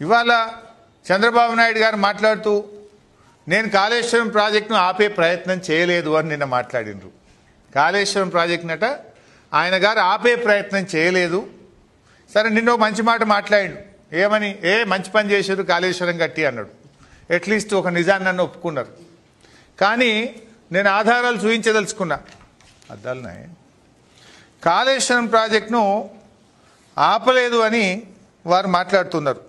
ఇవాళ చంద్రబాబు నాయుడు గారు మాట్లాడుతూ నేను కాళేశ్వరం ప్రాజెక్టును ఆపే ప్రయత్నం చేయలేదు అని నిన్న మాట్లాడినరు. కాళేశ్వరం ప్రాజెక్టునట ఆయన గారు ఆపే ప్రయత్నం చేయలేదు. సరే, నిన్న మంచి మాట మాట్లాడిండు. ఏమని? మంచి పని చేశారు, కాళేశ్వరం కట్టి అన్నాడు. అట్లీస్ట్ ఒక నిజాన్ని నన్ను ఒప్పుకున్నారు. కానీ నేను ఆధారాలు చూపించదలుచుకున్నా. అద్దాలున్నాయి. కాళేశ్వరం ప్రాజెక్టును ఆపలేదు అని వారు మాట్లాడుతున్నారు.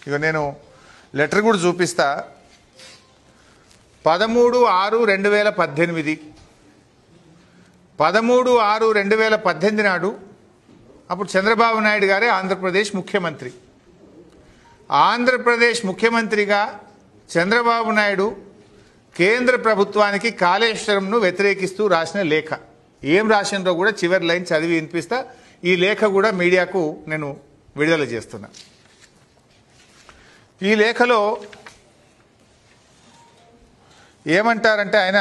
ఇక నేను లెటర్ కూడా చూపిస్తా. 13/6/2018 13/6/2018 నాడు అప్పుడు చంద్రబాబు నాయుడు గారే ఆంధ్రప్రదేశ్ ముఖ్యమంత్రి. ఆంధ్రప్రదేశ్ ముఖ్యమంత్రిగా చంద్రబాబు నాయుడు కేంద్ర ప్రభుత్వానికి కాళేశ్వరంను వ్యతిరేకిస్తూ రాసిన లేఖ. ఏం రాసినో కూడా చివరి లైన్ చదివి వినిపిస్తా. ఈ లేఖ కూడా మీడియాకు నేను విడుదల చేస్తున్నా. ఈ లేఖలో ఏమంటారంటే ఆయన,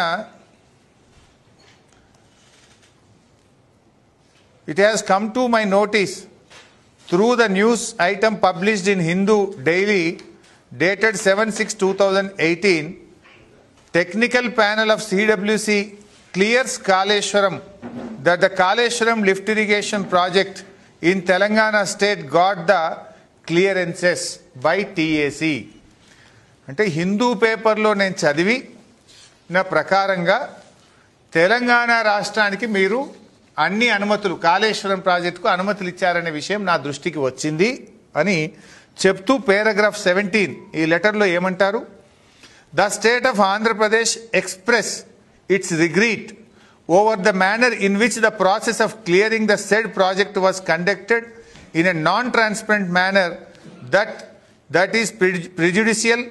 it has come to my notice through the news item published in Hindu Daily dated 7/6/2018, technical panel of CWC clears Kaleshwaram that the Kaleshwaram lift irrigation project in Telangana state got the clearances by TAC. అంటే హిందూ పేపర్లో నేను చదివి నా ప్రకారంగా తెలంగాణ రాష్ట్రానికి మీరు అన్ని అనుమతులు, కాళేశ్వరం ప్రాజెక్టుకు అనుమతులు ఇచ్చారనే విషయం నా దృష్టికి వచ్చింది అని చెప్తూ పారాగ్రాఫ్ 17 ఈ లెటర్లో ఏమంటారు? The state of Andhra Pradesh express it's regret over the manner in which the process of clearing the said project was conducted in a non-transparent manner that is prejudicial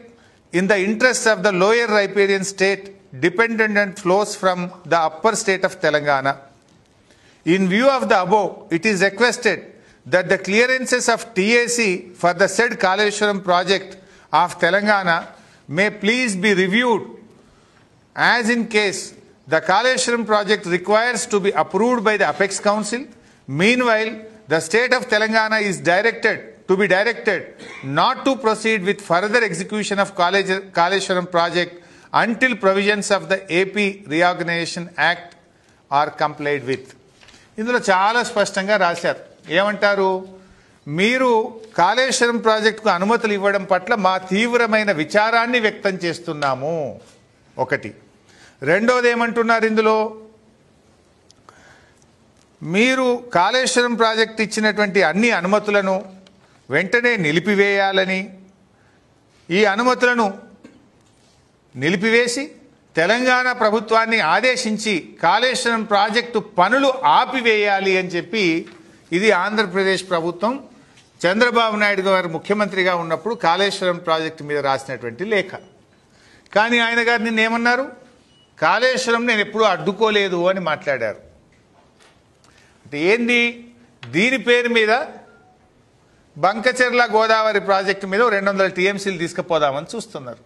in the interests of the lower riparian state dependent and flows from the upper state of Telangana. In view of the above, it is requested that the clearances of TAC for the said Kaleshwaram project of Telangana may please be reviewed, as in case the Kaleshwaram project requires to be approved by the Apex Council. Meanwhile, the state of Telangana is directed not to proceed with further execution of Kaleshwaram project until provisions of the AP Reorganization Act are complied with. ఇందులో చాలా స్పష్టంగా రాశారు. ఏమంటారు? మీరు కాళేశ్వరం ప్రాజెక్టుకు అనుమతులు ఇవ్వడం పట్ల మా తీవ్రమైన విచారాన్ని వ్యక్తం చేస్తున్నాము. ఒకటి. రెండోది ఏమంటున్నారు ఇందులో? మీరు కాళేశ్వరం ప్రాజెక్టు ఇచ్చినటువంటి అన్ని అనుమతులను వెంటనే నిలిపివేయాలని, ఈ అనుమతులను నిలిపివేసి తెలంగాణ ప్రభుత్వాన్ని ఆదేశించి కాళేశ్వరం ప్రాజెక్టు పనులు ఆపివేయాలి అని చెప్పి ఇది ఆంధ్రప్రదేశ్ ప్రభుత్వం చంద్రబాబు నాయుడు గారు ముఖ్యమంత్రిగా ఉన్నప్పుడు కాళేశ్వరం ప్రాజెక్టు మీద రాసినటువంటి లేఖ. కానీ ఆయన గారు నిన్న ఏమన్నారు? కాళేశ్వరం నేను ఎప్పుడూ అడ్డుకోలేదు అని మాట్లాడారు. అంటే ఏంది? దీని పేరు మీద బంకచెర్ల గోదావరి ప్రాజెక్టు మీద 200 TMCలు తీసుకుపోదామని చూస్తున్నారు.